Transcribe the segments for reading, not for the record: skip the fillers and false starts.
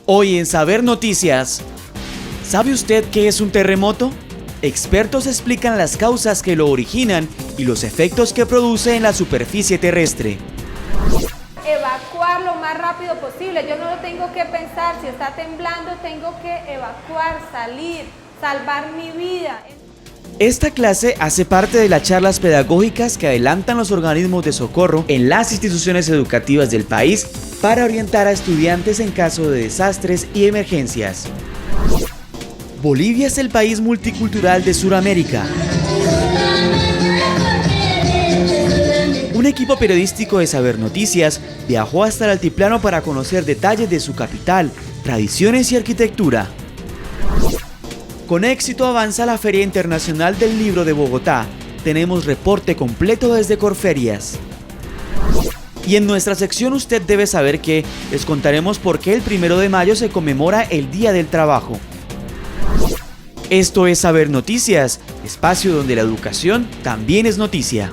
Hoy en Saber Noticias, ¿sabe usted qué es un terremoto? Expertos explican las causas que lo originan y los efectos que produce en la superficie terrestre. Evacuar lo más rápido posible, yo no lo tengo que pensar, si está temblando tengo que evacuar, salir, salvar mi vida. Esta clase hace parte de las charlas pedagógicas que adelantan los organismos de socorro en las instituciones educativas del país para orientar a estudiantes en caso de desastres y emergencias. Bolivia es el país multicultural de Sudamérica. Un equipo periodístico de Saber Noticias viajó hasta el altiplano para conocer detalles de su capital, tradiciones y arquitectura. Con éxito avanza la Feria Internacional del Libro de Bogotá. Tenemos reporte completo desde Corferias. Y en nuestra sección Usted debe saber que les contaremos por qué el 1 de mayo se conmemora el Día del Trabajo. Esto es Saber Noticias, espacio donde la educación también es noticia.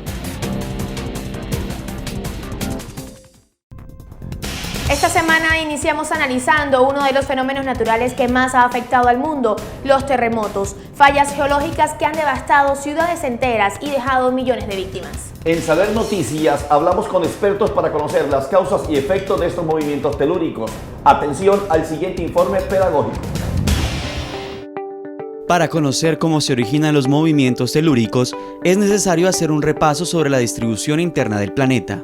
Esta semana iniciamos analizando uno de los fenómenos naturales que más ha afectado al mundo, los terremotos, fallas geológicas que han devastado ciudades enteras y dejado millones de víctimas. En Saber Noticias hablamos con expertos para conocer las causas y efectos de estos movimientos telúricos. Atención al siguiente informe pedagógico. Para conocer cómo se originan los movimientos telúricos, es necesario hacer un repaso sobre la distribución interna del planeta.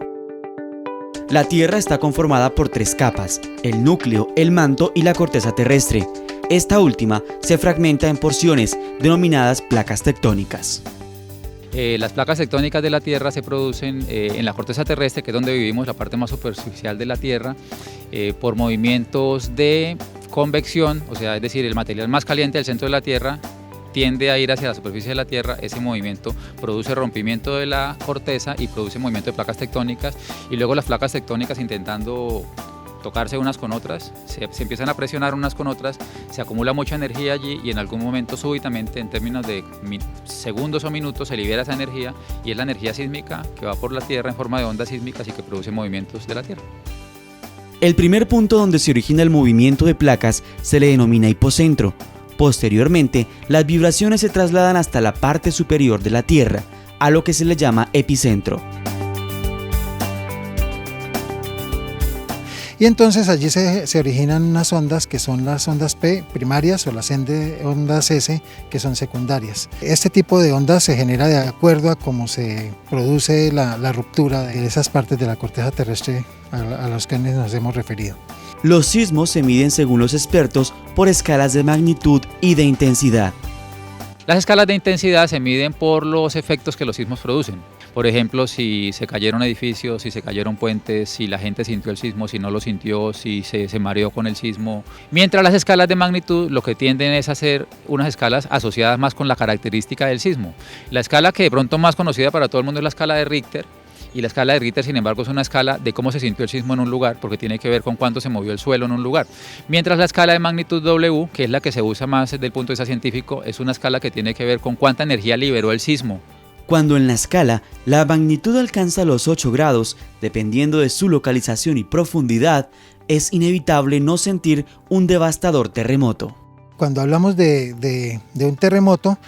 La Tierra está conformada por 3 capas: el núcleo, el manto y la corteza terrestre. Esta última se fragmenta en porciones denominadas placas tectónicas. Las placas tectónicas de la Tierra se producen en la corteza terrestre, que es donde vivimos, la parte más superficial de la Tierra, por movimientos de convección, o sea, es decir, el material más caliente del centro de la Tierra tiende a ir hacia la superficie de la Tierra. Ese movimiento produce rompimiento de la corteza y produce movimiento de placas tectónicas, y luego las placas tectónicas, intentando tocarse unas con otras, se empiezan a presionar unas con otras, se acumula mucha energía allí y en algún momento súbitamente, en términos de segundos o minutos, se libera esa energía, y es la energía sísmica que va por la Tierra en forma de ondas sísmicas y que produce movimientos de la Tierra. El primer punto donde se origina el movimiento de placas se le denomina hipocentro. Posteriormente, las vibraciones se trasladan hasta la parte superior de la Tierra, a lo que se le llama epicentro. Y entonces allí se originan unas ondas que son las ondas P primarias o las ondas S que son secundarias. Este tipo de ondas se genera de acuerdo a cómo se produce la ruptura de esas partes de la corteza terrestre a las que nos hemos referido. Los sismos se miden, según los expertos, por escalas de magnitud y de intensidad. Las escalas de intensidad se miden por los efectos que los sismos producen. Por ejemplo, si se cayeron edificios, si se cayeron puentes, si la gente sintió el sismo, si no lo sintió, si se mareó con el sismo. Mientras las escalas de magnitud lo que tienden es a ser unas escalas asociadas más con la característica del sismo. La escala que de pronto más conocida para todo el mundo es la escala de Richter. Y la escala de Richter, sin embargo, es una escala de cómo se sintió el sismo en un lugar, porque tiene que ver con cuánto se movió el suelo en un lugar. Mientras la escala de magnitud W, que es la que se usa más desde el punto de vista científico, es una escala que tiene que ver con cuánta energía liberó el sismo. Cuando en la escala la magnitud alcanza los 8 grados, dependiendo de su localización y profundidad, es inevitable no sentir un devastador terremoto. Cuando hablamos de un terremoto,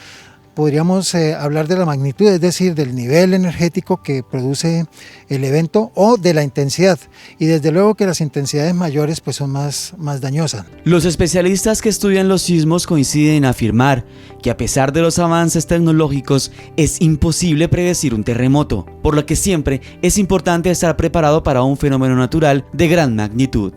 podríamos hablar de la magnitud, es decir, del nivel energético que produce el evento o de la intensidad. Y desde luego que las intensidades mayores pues son más dañosas. Los especialistas que estudian los sismos coinciden en afirmar que a pesar de los avances tecnológicos es imposible predecir un terremoto, por lo que siempre es importante estar preparado para un fenómeno natural de gran magnitud.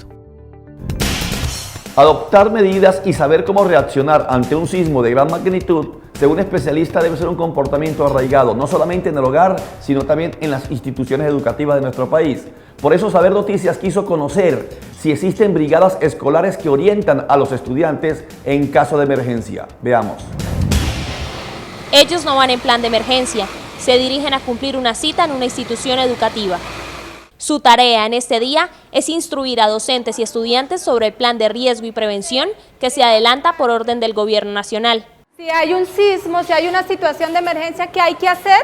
Adoptar medidas y saber cómo reaccionar ante un sismo de gran magnitud, según especialistas, debe ser un comportamiento arraigado, no solamente en el hogar, sino también en las instituciones educativas de nuestro país. Por eso Saber Noticias quiso conocer si existen brigadas escolares que orientan a los estudiantes en caso de emergencia. Veamos. Ellos no van en plan de emergencia, se dirigen a cumplir una cita en una institución educativa. Su tarea en este día es instruir a docentes y estudiantes sobre el plan de riesgo y prevención que se adelanta por orden del Gobierno Nacional. Si hay un sismo, si hay una situación de emergencia, ¿qué hay que hacer?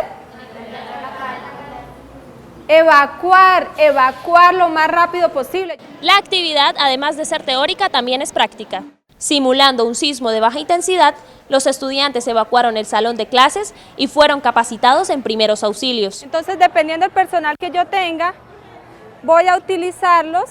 evacuar lo más rápido posible. La actividad, además de ser teórica, también es práctica. Simulando un sismo de baja intensidad, los estudiantes evacuaron el salón de clases y fueron capacitados en primeros auxilios. Entonces, dependiendo del personal que yo tenga, voy a utilizarlos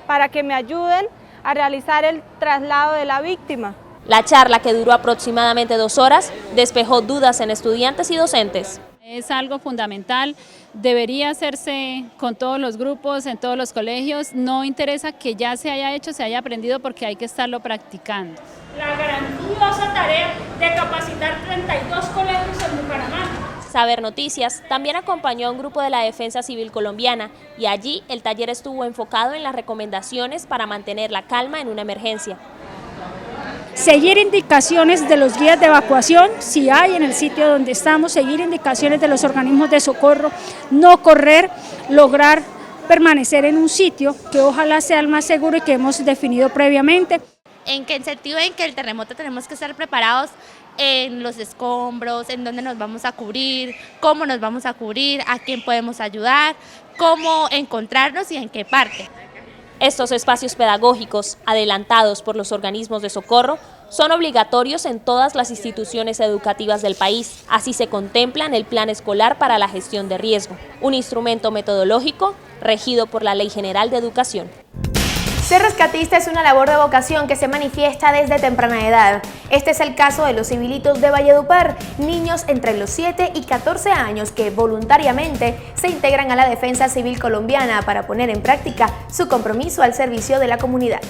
para que me ayuden a realizar el traslado de la víctima. La charla, que duró aproximadamente 2 horas, despejó dudas en estudiantes y docentes. Es algo fundamental, debería hacerse con todos los grupos, en todos los colegios, no interesa que ya se haya hecho, se haya aprendido, porque hay que estarlo practicando. La grandiosa tarea de capacitar 32 colegios en Bucaramanga. Saber Noticias también acompañó a un grupo de la Defensa Civil Colombiana y allí el taller estuvo enfocado en las recomendaciones para mantener la calma en una emergencia. Seguir indicaciones de los guías de evacuación, si hay en el sitio donde estamos, seguir indicaciones de los organismos de socorro, no correr, lograr permanecer en un sitio que ojalá sea el más seguro y que hemos definido previamente. En que el sentido en que el terremoto tenemos que estar preparados en los escombros, en dónde nos vamos a cubrir, cómo nos vamos a cubrir, a quién podemos ayudar, cómo encontrarnos y en qué parte. Estos espacios pedagógicos, adelantados por los organismos de socorro, son obligatorios en todas las instituciones educativas del país. Así se contempla en el Plan Escolar para la Gestión de Riesgo, un instrumento metodológico regido por la Ley General de Educación. Ser rescatista es una labor de vocación que se manifiesta desde temprana edad. Este es el caso de los civilitos de Valledupar, niños entre los 7 y 14 años que voluntariamente se integran a la Defensa Civil Colombiana para poner en práctica su compromiso al servicio de la comunidad.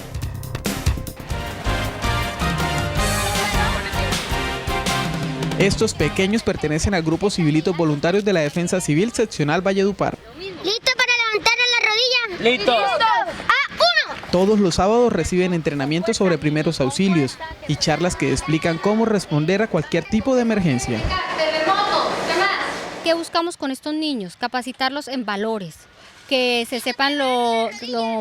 Estos pequeños pertenecen al grupo Civilitos Voluntarios de la Defensa Civil Seccional Valledupar. ¿Listo para levantar la rodilla? ¡Listo! Todos los sábados reciben entrenamiento sobre primeros auxilios y charlas que explican cómo responder a cualquier tipo de emergencia. ¿Qué buscamos con estos niños? Capacitarlos en valores, que se sepan lo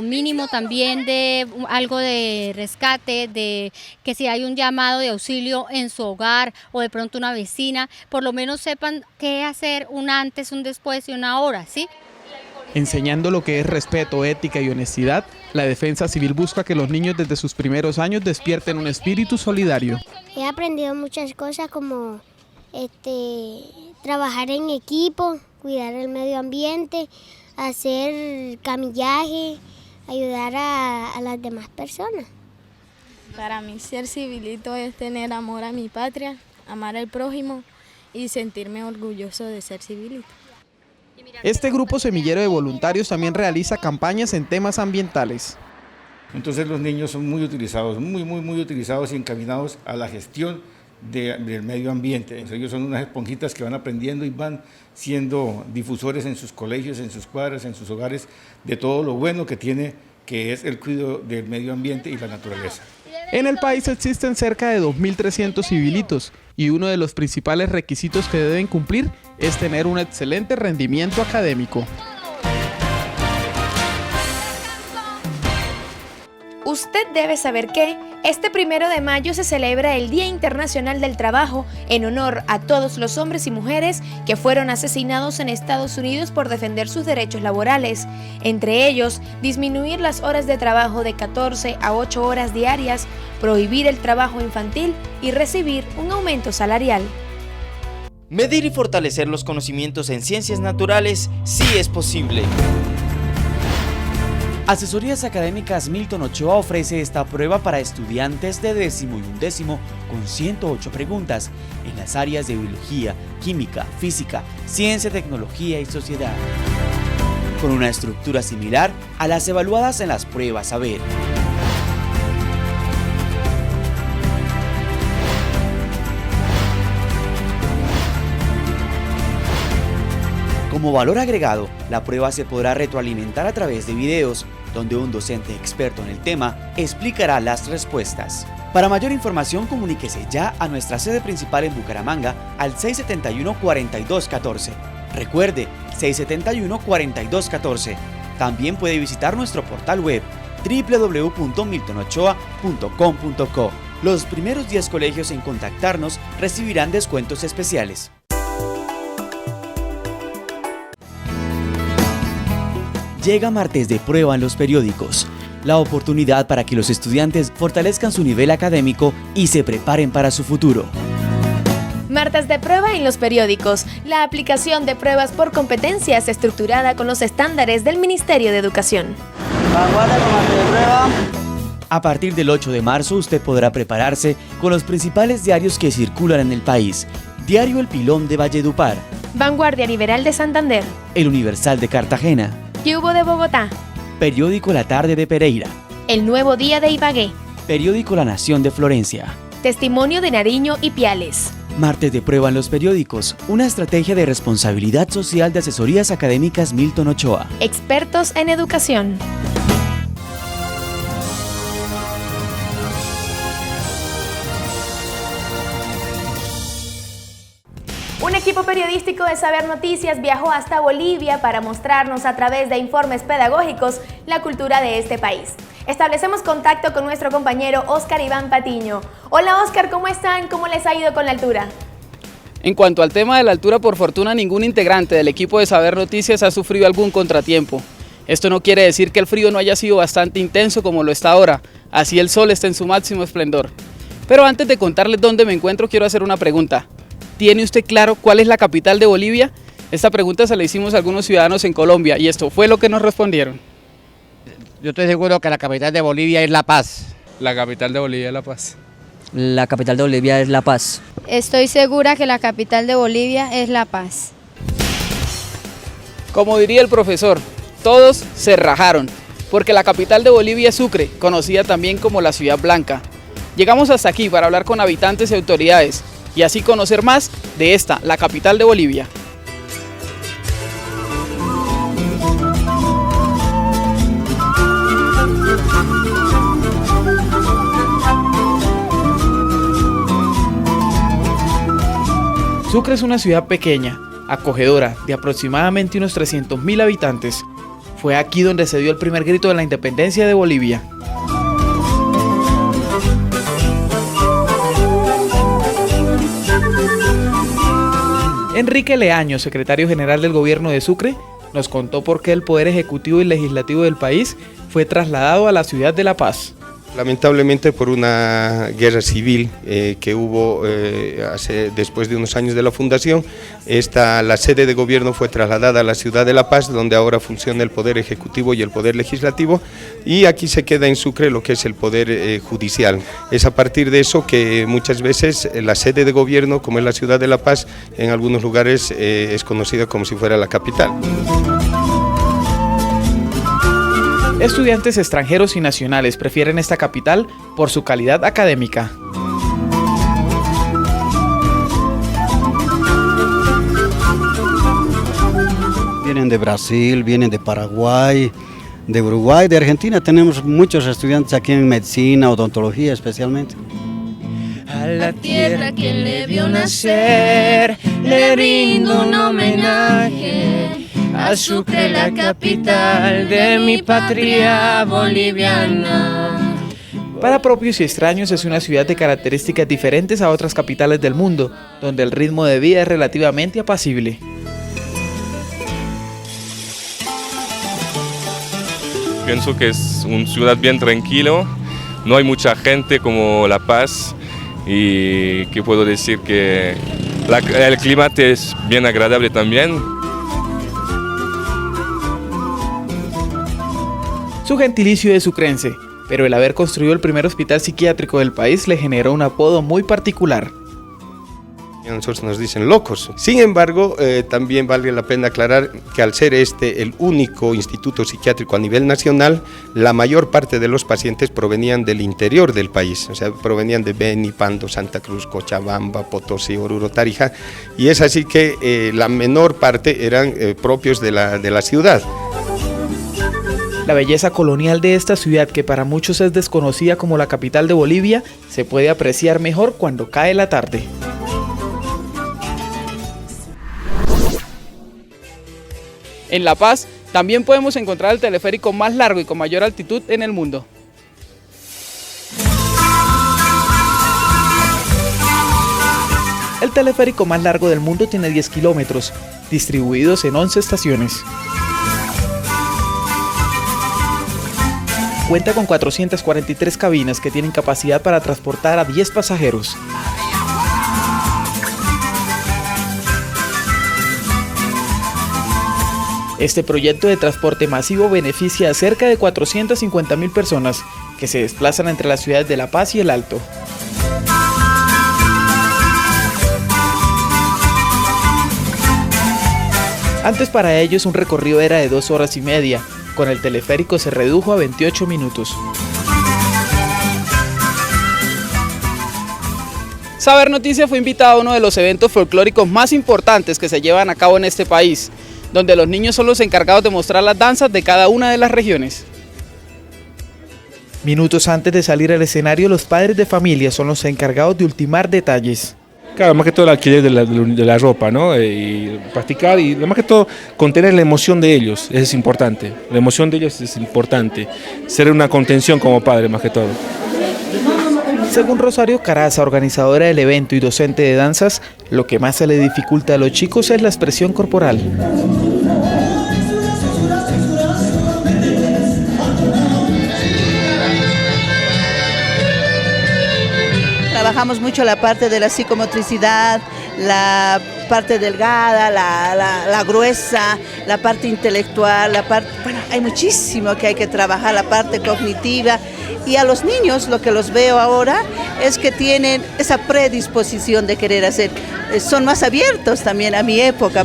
mínimo también de algo de rescate, de que si hay un llamado de auxilio en su hogar o de pronto una vecina, por lo menos sepan qué hacer un antes, un después y una hora, ¿sí? Enseñando lo que es respeto, ética y honestidad, la Defensa Civil busca que los niños desde sus primeros años despierten un espíritu solidario. He aprendido muchas cosas como trabajar en equipo, cuidar el medio ambiente, hacer camillaje, ayudar a las demás personas. Para mí ser civilito es tener amor a mi patria, amar al prójimo y sentirme orgulloso de ser civilito. Este grupo semillero de voluntarios también realiza campañas en temas ambientales. Entonces los niños son muy utilizados, muy utilizados y encaminados a la gestión del medio ambiente. Ellos son unas esponjitas que van aprendiendo y van siendo difusores en sus colegios, en sus cuadras, en sus hogares, de todo lo bueno que tiene, que es el cuidado del medio ambiente y la naturaleza. En el país existen cerca de 2.300 civilitos y uno de los principales requisitos que deben cumplir es tener un excelente rendimiento académico. Usted debe saber que este 1 de mayo se celebra el Día Internacional del Trabajo en honor a todos los hombres y mujeres que fueron asesinados en Estados Unidos por defender sus derechos laborales. Entre ellos, disminuir las horas de trabajo de 14 a 8 horas diarias, prohibir el trabajo infantil y recibir un aumento salarial. Medir y fortalecer los conocimientos en ciencias naturales sí es posible. Asesorías Académicas Milton Ochoa ofrece esta prueba para estudiantes de 10º y 11º con 108 preguntas en las áreas de biología, química, física, ciencia, tecnología y sociedad, con una estructura similar a las evaluadas en las pruebas Saber. Como valor agregado, la prueba se podrá retroalimentar a través de videos, donde un docente experto en el tema explicará las respuestas. Para mayor información, comuníquese ya a nuestra sede principal en Bucaramanga al 671-4214. Recuerde, 671-4214. También puede visitar nuestro portal web www.miltonochoa.com.co. Los primeros 10 colegios en contactarnos recibirán descuentos especiales. llega Martes de Prueba en los periódicos, la oportunidad para que los estudiantes fortalezcan su nivel académico y se preparen para su futuro. Martes de Prueba en los periódicos, la aplicación de pruebas por competencias estructurada con los estándares del Ministerio de Educación. A partir del 8 de marzo usted podrá prepararse con los principales diarios que circulan en el país. Diario El Pilón de Valledupar, Vanguardia Liberal de Santander, El Universal de Cartagena, ¿Qué hubo de Bogotá? Periódico La Tarde de Pereira, El Nuevo Día de Ibagué, Periódico La Nación de Florencia, Testimonio de Nariño y Piales. Martes de Prueba en los periódicos, una estrategia de responsabilidad social de Asesorías Académicas Milton Ochoa. Expertos en educación. Un equipo periodístico de Saber Noticias viajó hasta Bolivia para mostrarnos a través de informes pedagógicos la cultura de este país. Establecemos contacto con nuestro compañero Óscar Iván Patiño. Hola Óscar, ¿cómo están? ¿Cómo les ha ido con la altura? En cuanto al tema de la altura, por fortuna ningún integrante del equipo de Saber Noticias ha sufrido algún contratiempo. Esto no quiere decir que el frío no haya sido bastante intenso como lo está ahora, así el sol está en su máximo esplendor. Pero antes de contarles dónde me encuentro, quiero hacer una pregunta. ¿Tiene usted claro cuál es la capital de Bolivia? Esta pregunta se la hicimos a algunos ciudadanos en Colombia y esto fue lo que nos respondieron. Yo estoy seguro que la capital de Bolivia es La Paz. La capital de Bolivia es La Paz. La capital de Bolivia es La Paz. Estoy segura que la capital de Bolivia es La Paz. Como diría el profesor, todos se rajaron, porque la capital de Bolivia es Sucre, conocida también como la Ciudad Blanca. Llegamos hasta aquí para hablar con habitantes y autoridades, y así conocer más de esta, la capital de Bolivia. Sucre es una ciudad pequeña, acogedora, de aproximadamente unos 300.000 habitantes. Fue aquí donde se dio el primer grito de la independencia de Bolivia. Enrique Leaño, secretario general del gobierno de Sucre, nos contó por qué el poder ejecutivo y legislativo del país fue trasladado a la ciudad de La Paz. Lamentablemente por una guerra civil que hubo después de unos años de la fundación, la sede de gobierno fue trasladada a la ciudad de La Paz, donde ahora funciona el poder ejecutivo y el poder legislativo, y aquí se queda en Sucre lo que es el poder judicial. Es a partir de eso que muchas veces la sede de gobierno, como es la ciudad de La Paz, en algunos lugares es conocida como si fuera la capital. Estudiantes extranjeros y nacionales prefieren esta capital por su calidad académica. Vienen de Brasil, vienen de Paraguay, de Uruguay, de Argentina. Tenemos muchos estudiantes aquí en medicina, odontología especialmente. A la tierra que le vio nacer, le rindo un homenaje. A Sucre, la capital de mi patria boliviana. Para propios y extraños es una ciudad de características diferentes a otras capitales del mundo, donde el ritmo de vida es relativamente apacible. Pienso que es una ciudad bien tranquilo, no hay mucha gente como La Paz y que puedo decir que el clima es bien agradable también. Su gentilicio es sucrense, pero el haber construido el primer hospital psiquiátrico del país le generó un apodo muy particular. A nosotros nos dicen locos. Sin embargo, también vale la pena aclarar que al ser el único instituto psiquiátrico a nivel nacional, la mayor parte de los pacientes provenían del interior del país, o sea, provenían de Beni, Pando, Santa Cruz, Cochabamba, Potosí, Oruro, Tarija, y es así que la menor parte eran propios de la ciudad. La belleza colonial de esta ciudad, que para muchos es desconocida como la capital de Bolivia, se puede apreciar mejor cuando cae la tarde. En La Paz también podemos encontrar el teleférico más largo y con mayor altitud en el mundo. El teleférico más largo del mundo tiene 10 kilómetros, distribuidos en 11 estaciones. cuenta con 443 cabinas que tienen capacidad para transportar a 10 pasajeros. Este proyecto de transporte masivo beneficia a cerca de 450.000 personas que se desplazan entre las ciudades de La Paz y El Alto. Antes para ellos un recorrido era de 2 horas y media, con el teleférico se redujo a 28 minutos. Saber Noticias fue invitado a uno de los eventos folclóricos más importantes que se llevan a cabo en este país, donde los niños son los encargados de mostrar las danzas de cada una de las regiones. Minutos antes de salir al escenario, los padres de familia son los encargados de ultimar detalles. Claro, más que todo el alquiler de la ropa, ¿no? Y practicar y más que todo contener la emoción de ellos, eso es importante. La emoción de ellos es importante. Ser una contención como padre, más que todo. Según Rosario Caraza, organizadora del evento y docente de danzas, lo que más se le dificulta a los chicos es la expresión corporal. Trabajamos mucho la parte de la psicomotricidad, la parte delgada, la gruesa, la parte intelectual, hay muchísimo que hay que trabajar, la parte cognitiva. Y a los niños lo que los veo ahora es que tienen esa predisposición de querer hacer, son más abiertos también a mi época.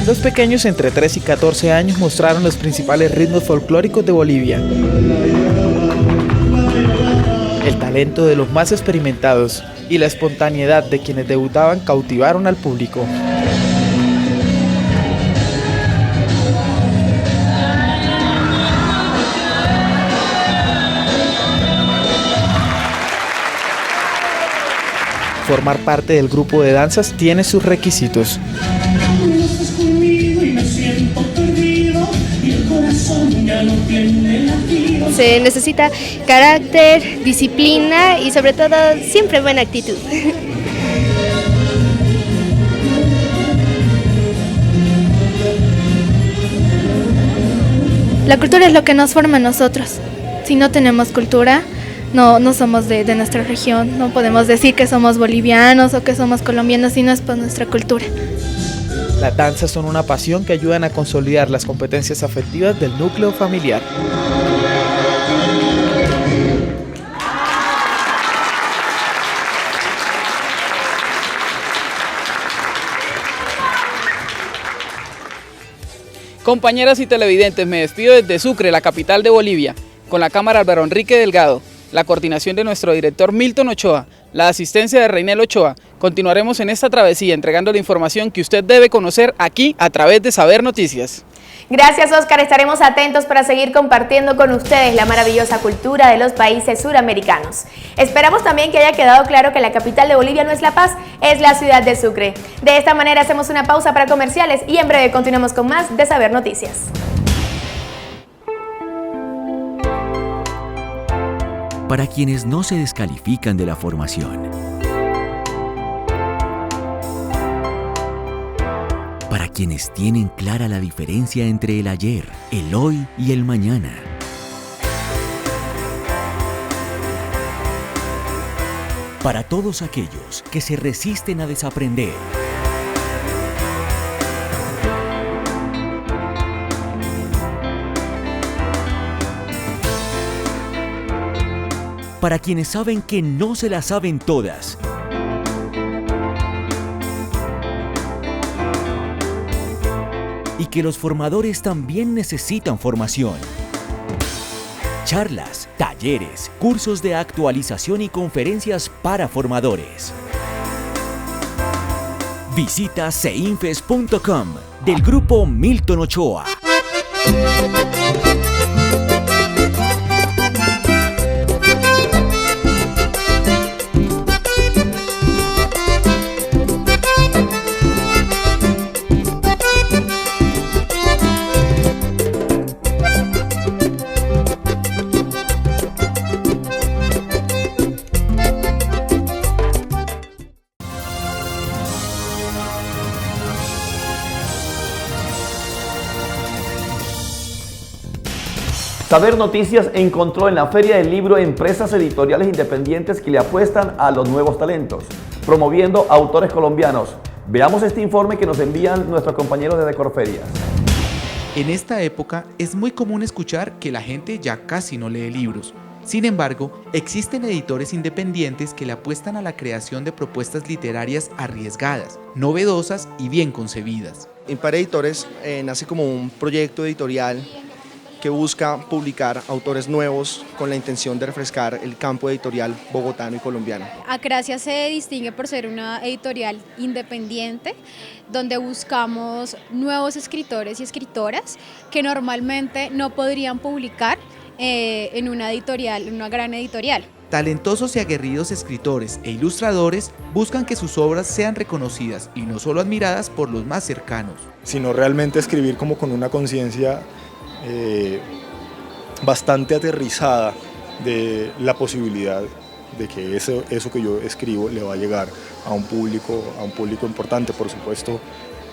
Los pequeños entre 3 y 14 años mostraron los principales ritmos folclóricos de Bolivia. El talento de los más experimentados y la espontaneidad de quienes debutaban cautivaron al público. Formar parte del grupo de danzas tiene sus requisitos. Se necesita carácter, disciplina y sobre todo siempre buena actitud. La cultura es lo que nos forma a nosotros. Si no tenemos cultura, no somos de nuestra región, no podemos decir que somos bolivianos o que somos colombianos si no es por nuestra cultura. Las danzas son una pasión que ayudan a consolidar las competencias afectivas del núcleo familiar. Compañeras y televidentes, me despido desde Sucre, la capital de Bolivia, con la cámara Álvaro Enrique Delgado, la coordinación de nuestro director Milton Ochoa, la asistencia de Reinel Ochoa. Continuaremos en esta travesía entregando la información que usted debe conocer aquí a través de Saber Noticias. Gracias, Oscar. Estaremos atentos para seguir compartiendo con ustedes la maravillosa cultura de los países suramericanos. Esperamos también que haya quedado claro que la capital de Bolivia no es La Paz, es la ciudad de Sucre. De esta manera hacemos una pausa para comerciales y en breve continuamos con más de Saber Noticias. Para quienes no se descalifican de la formación. Para quienes tienen clara la diferencia entre el ayer, el hoy y el mañana. Para todos aquellos que se resisten a desaprender. Para quienes saben que no se las saben todas. Y que los formadores también necesitan formación. Charlas, talleres, cursos de actualización y conferencias para formadores. Visita ceinfes.com del grupo Milton Ochoa. Saber Noticias encontró en la Feria del Libro empresas editoriales independientes que le apuestan a los nuevos talentos, promoviendo autores colombianos. Veamos este informe que nos envían nuestros compañeros de Decorferias. En esta época es muy común escuchar que la gente ya casi no lee libros. Sin embargo, existen editores independientes que le apuestan a la creación de propuestas literarias arriesgadas, novedosas y bien concebidas. Impar Editores nace como un proyecto editorial que busca publicar autores nuevos con la intención de refrescar el campo editorial bogotano y colombiano. Acracia se distingue por ser una editorial independiente, donde buscamos nuevos escritores y escritoras que normalmente no podrían publicar en una editorial, en una gran editorial. Talentosos y aguerridos escritores e ilustradores buscan que sus obras sean reconocidas y no solo admiradas por los más cercanos, sino realmente escribir como con una conciencia bastante aterrizada de la posibilidad de que eso que yo escribo le va a llegar a un público importante, por supuesto,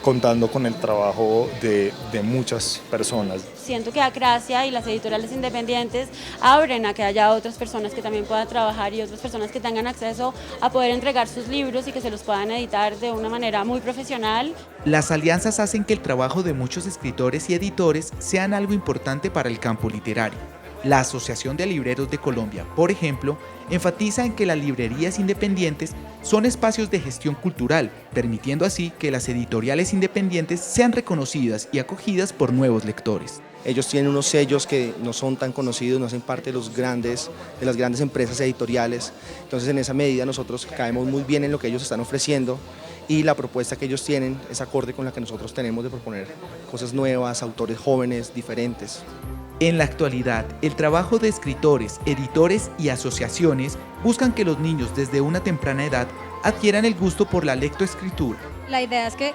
contando con el trabajo de muchas personas. Siento que Acracia y las editoriales independientes abren a que haya otras personas que también puedan trabajar y otras personas que tengan acceso a poder entregar sus libros y que se los puedan editar de una manera muy profesional. Las alianzas hacen que el trabajo de muchos escritores y editores sean algo importante para el campo literario. La Asociación de Libreros de Colombia, por ejemplo, enfatiza en que las librerías independientes son espacios de gestión cultural, permitiendo así que las editoriales independientes sean reconocidas y acogidas por nuevos lectores. Ellos tienen unos sellos que no son tan conocidos, no hacen parte de las grandes empresas editoriales, entonces en esa medida nosotros caemos muy bien en lo que ellos están ofreciendo y la propuesta que ellos tienen es acorde con la que nosotros tenemos de proponer cosas nuevas, autores jóvenes, diferentes. En la actualidad, el trabajo de escritores, editores y asociaciones buscan que los niños desde una temprana edad adquieran el gusto por la lectoescritura. La idea es que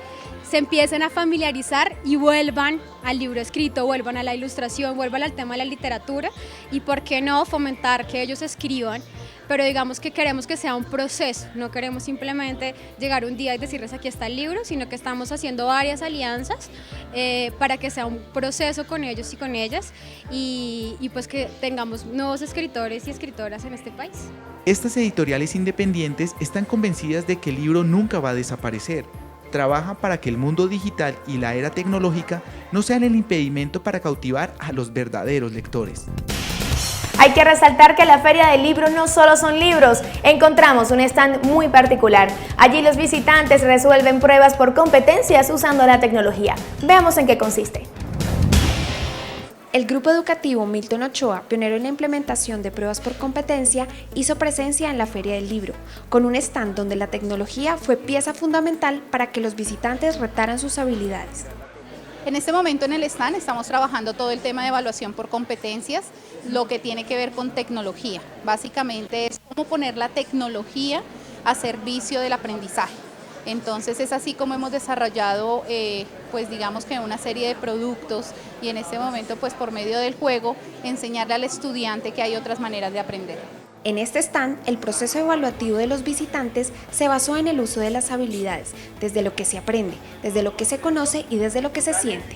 se empiecen a familiarizar y vuelvan al libro escrito, vuelvan a la ilustración, vuelvan al tema de la literatura y por qué no fomentar que ellos escriban, pero digamos que queremos que sea un proceso, no queremos simplemente llegar un día y decirles aquí está el libro, sino que estamos haciendo varias alianzas para que sea un proceso con ellos y con ellas y pues que tengamos nuevos escritores y escritoras en este país. Estas editoriales independientes están convencidas de que el libro nunca va a desaparecer. Trabajan para que el mundo digital y la era tecnológica no sean el impedimento para cautivar a los verdaderos lectores. Hay que resaltar que la Feria del Libro no solo son libros, encontramos un stand muy particular. Allí los visitantes resuelven pruebas por competencias usando la tecnología. Veamos en qué consiste. El grupo educativo Milton Ochoa, pionero en la implementación de pruebas por competencia, hizo presencia en la Feria del Libro, con un stand donde la tecnología fue pieza fundamental para que los visitantes retaran sus habilidades. En este momento en el stand estamos trabajando todo el tema de evaluación por competencias, lo que tiene que ver con tecnología. Básicamente es cómo poner la tecnología a servicio del aprendizaje. Entonces es así como hemos desarrollado pues digamos que una serie de productos y en este momento pues por medio del juego enseñarle al estudiante que hay otras maneras de aprender. En este stand, el proceso evaluativo de los visitantes se basó en el uso de las habilidades, desde lo que se aprende, desde lo que se conoce y desde lo que se siente.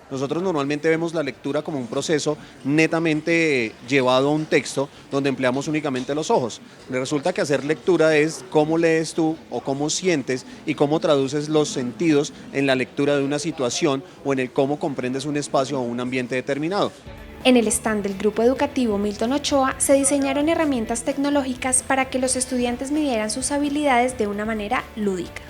Nosotros normalmente vemos la lectura como un proceso netamente llevado a un texto donde empleamos únicamente los ojos. Resulta que hacer lectura es cómo lees tú o cómo sientes y cómo traduces los sentidos en la lectura de una situación o en el cómo comprendes un espacio o un ambiente determinado. En el stand del grupo educativo Milton Ochoa se diseñaron herramientas tecnológicas para que los estudiantes midieran sus habilidades de una manera lúdica.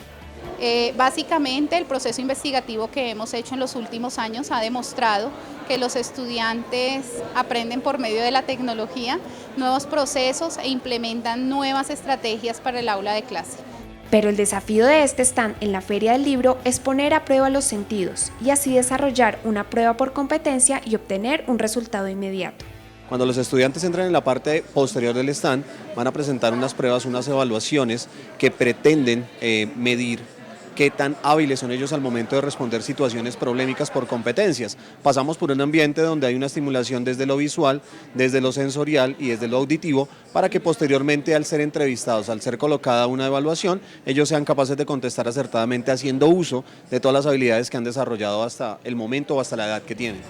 Básicamente el proceso investigativo que hemos hecho en los últimos años ha demostrado que los estudiantes aprenden por medio de la tecnología nuevos procesos e implementan nuevas estrategias para el aula de clase. Pero el desafío de este stand en la Feria del Libro es poner a prueba los sentidos y así desarrollar una prueba por competencia y obtener un resultado inmediato. Cuando los estudiantes entran en la parte posterior del stand, van a presentar unas pruebas, unas evaluaciones que pretenden medir qué tan hábiles son ellos al momento de responder situaciones problemáticas por competencias. Pasamos por un ambiente donde hay una estimulación desde lo visual, desde lo sensorial y desde lo auditivo, para que posteriormente al ser entrevistados, al ser colocada una evaluación, ellos sean capaces de contestar acertadamente haciendo uso de todas las habilidades que han desarrollado hasta el momento o hasta la edad que tienen.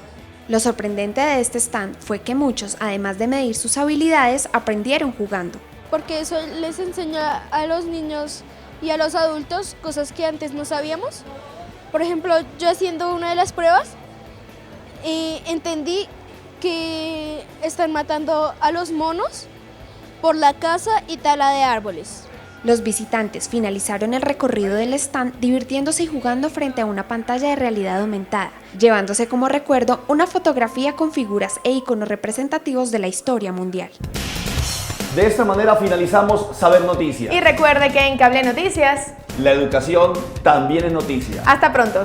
Lo sorprendente de este stand fue que muchos, además de medir sus habilidades, aprendieron jugando. Porque eso les enseña a los niños y a los adultos cosas que antes no sabíamos. Por ejemplo, yo haciendo una de las pruebas, entendí que están matando a los monos por la caza y tala de árboles. Los visitantes finalizaron el recorrido del stand divirtiéndose y jugando frente a una pantalla de realidad aumentada, llevándose como recuerdo una fotografía con figuras e iconos representativos de la historia mundial. De esta manera finalizamos Saber Noticias. Y recuerde que en Cable Noticias, la educación también es noticia. hasta pronto.